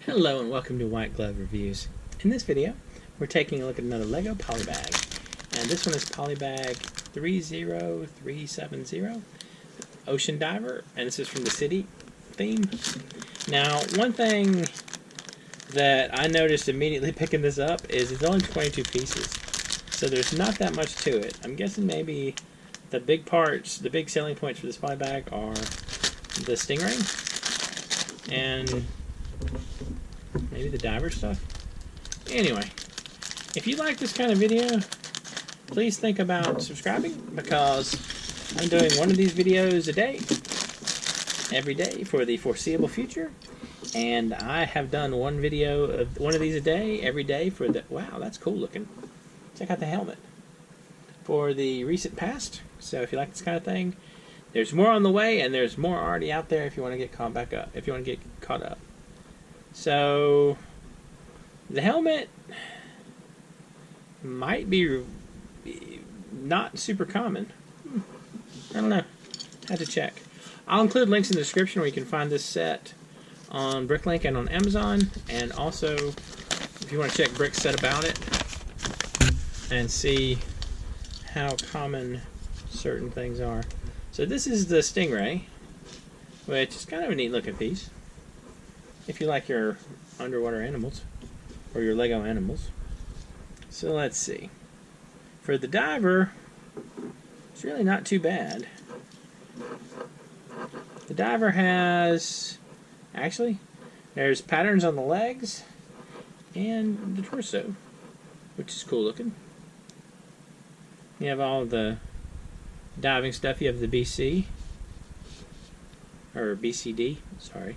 Hello and welcome to White Glove Reviews. In this video, we're taking a look at another LEGO Polybag. And this one is Polybag 30370 Ocean Diver, and this is from the city theme. Now, one thing that I noticed immediately picking this up is it's only 22 pieces. So there's not that much to it. I'm guessing maybe the big parts, the big selling points for this Polybag are the stingray and maybe the diver stuff. Anyway, if you like this kind of video, please think about subscribing, because I'm doing one of these videos a day, every day for the foreseeable future. And I have done one video of one of these a day, every day for the, wow, that's cool looking. Check out the helmet. For the recent past. So if you like this kind of thing, there's more on the way, and there's more already out there if you want to get caught back up, if you want to get caught up. So the helmet might be not super common. I don't know. Had to check. I'll include links in the description where you can find this set on Bricklink and on Amazon, and also if you want to check Brick's set about it and see how common certain things are. So this is the stingray, which is kind of a neat looking piece if you like your underwater animals or your Lego animals. So let's see. For the diver, it's really not too bad. The diver has, actually, there's patterns on the legs and the torso, which is cool looking. You have all the diving stuff. You have the BC, or BCD, sorry,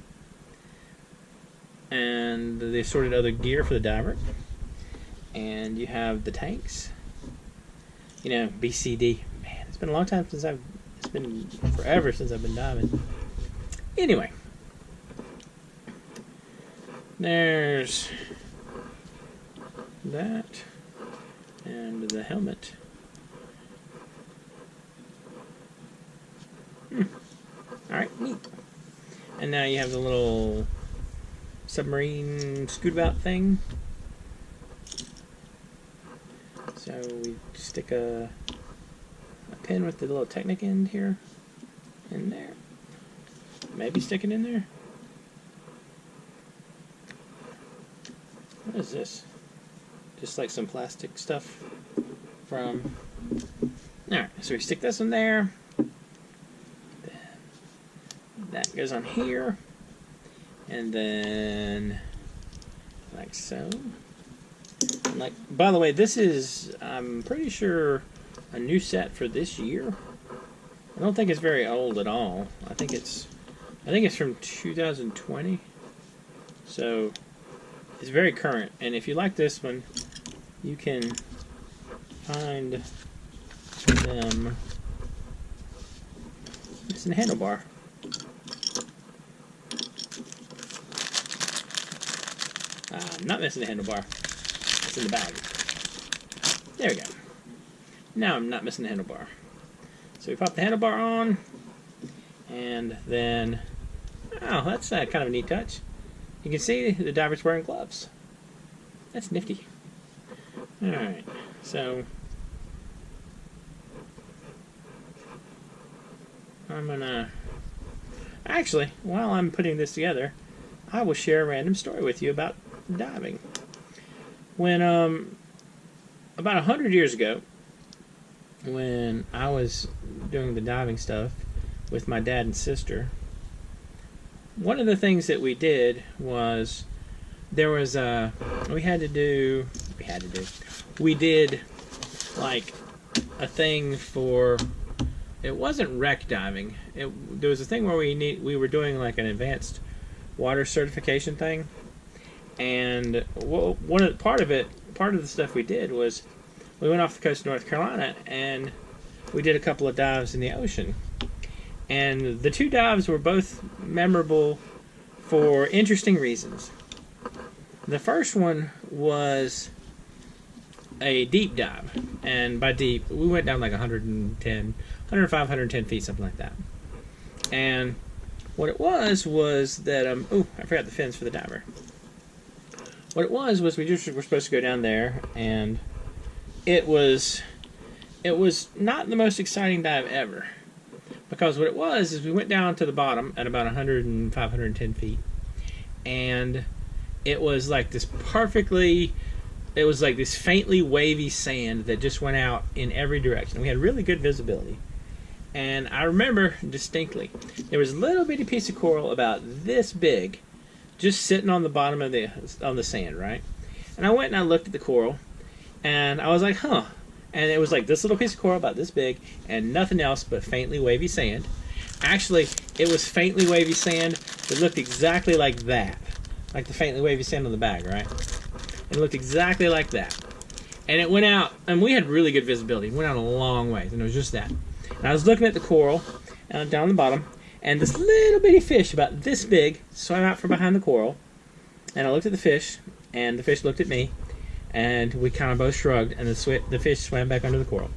and the assorted other gear for the diver. And you have the tanks. You know, BCD. Man, it's been a long time since it's been forever since I've been diving. Anyway, there's that and the helmet. Alright, neat. And now you have the little submarine scoot about thing. So we stick a pin with the little Technic end here in there. Maybe stick it in there. What is this? Just like some plastic stuff from... Alright, so we stick this in there. That goes on here, and then like so. And like, by the way, this is, I'm pretty sure, a new set for this year. I don't think it's very old at all. I think it's from 2020. So it's very current. And if you like this one, you can find them. It's in Handlebar. I'm not missing the handlebar. It's in the bag. There we go. Now I'm not missing the handlebar. So we pop the handlebar on, and then, oh, that's kind of a neat touch. You can see the diver's wearing gloves. That's nifty. Alright, so I'm gonna, actually, while I'm putting this together, I will share a random story with you about diving. When about 100 years ago, when I was doing the diving stuff with my dad and sister, one of the things that we did was there was we did like a thing for, it wasn't wreck diving. There was a thing where we were doing like an advanced water certification thing, and part of the stuff we did was we went off the coast of North Carolina and we did a couple of dives in the ocean, and the two dives were both memorable for interesting reasons. The first one was a deep dive, and by deep we went down like 105, 110 feet, something like that. And what it was that, oh, I forgot the fins for the diver. What it was we just were supposed to go down there, and it was not the most exciting dive ever. Because what it was is we went down to the bottom at about 105, 110 feet, and it was like this faintly wavy sand that just went out in every direction. We had really good visibility. And I remember distinctly, there was a little bitty piece of coral about this big, just sitting on the bottom of the sand, right? And I went and I looked at the coral, and I was like, huh. And it was like this little piece of coral about this big, and nothing else but faintly wavy sand. Actually, it was faintly wavy sand that looked exactly like that. Like the faintly wavy sand on the bag, right? It looked exactly like that. And it went out, and we had really good visibility. It went out a long ways, and it was just that. And I was looking at the coral down the bottom, and this little bitty fish about this big swam out from behind the coral. And I looked at the fish, and the fish looked at me, and we kind of both shrugged, and the fish swam back under the coral.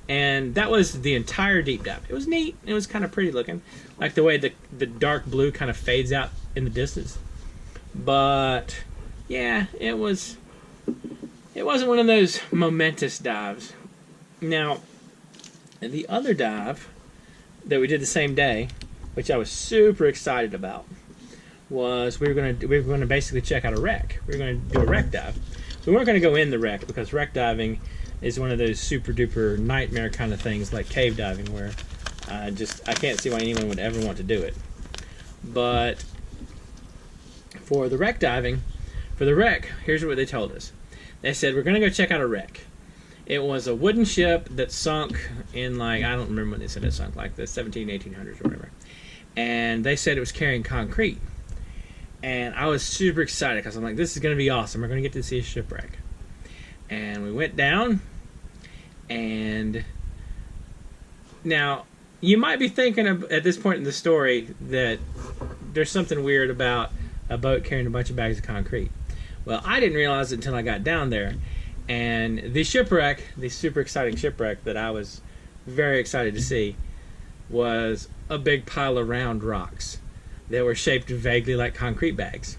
And that was the entire deep dive. It was neat. It was kind of pretty looking, like the way the dark blue kind of fades out in the distance. But yeah, it wasn't one of those momentous dives. Now, the other dive that we did the same day, which I was super excited about, was we were going to basically check out a wreck. We were going to do a wreck dive. We weren't going to go in the wreck because wreck diving is one of those super duper nightmare kind of things like cave diving, where I can't see why anyone would ever want to do it. But for the wreck diving, here's what they told us. They said, we're going to go check out a wreck. It was a wooden ship that sunk in, like, I don't remember when they said it sunk, like the 1800s or whatever. And they said it was carrying concrete. And I was super excited because I'm like, this is going to be awesome. We're going to get to see a shipwreck. And we went down, and now you might be thinking at this point in the story that there's something weird about a boat carrying a bunch of bags of concrete. Well, I didn't realize it until I got down there. And the shipwreck, the super exciting shipwreck that I was very excited to see, was a big pile of round rocks that were shaped vaguely like concrete bags.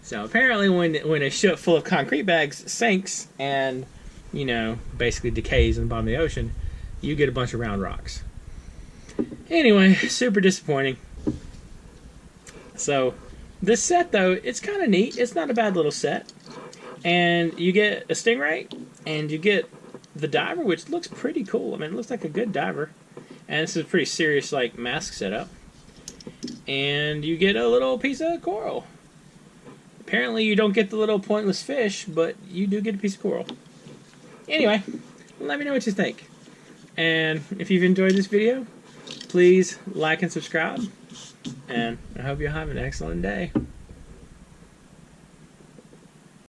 So apparently when a ship full of concrete bags sinks and, basically decays in the bottom of the ocean, you get a bunch of round rocks. Anyway, super disappointing. So this set, though, it's kind of neat. It's not a bad little set. And you get a stingray, and you get the diver, which looks pretty cool. I mean, it looks like a good diver. And this is a pretty serious, like, mask setup. And you get a little piece of coral. Apparently you don't get the little pointless fish, but you do get a piece of coral. Anyway, let me know what you think. And if you've enjoyed this video, please like and subscribe. And I hope you have an excellent day.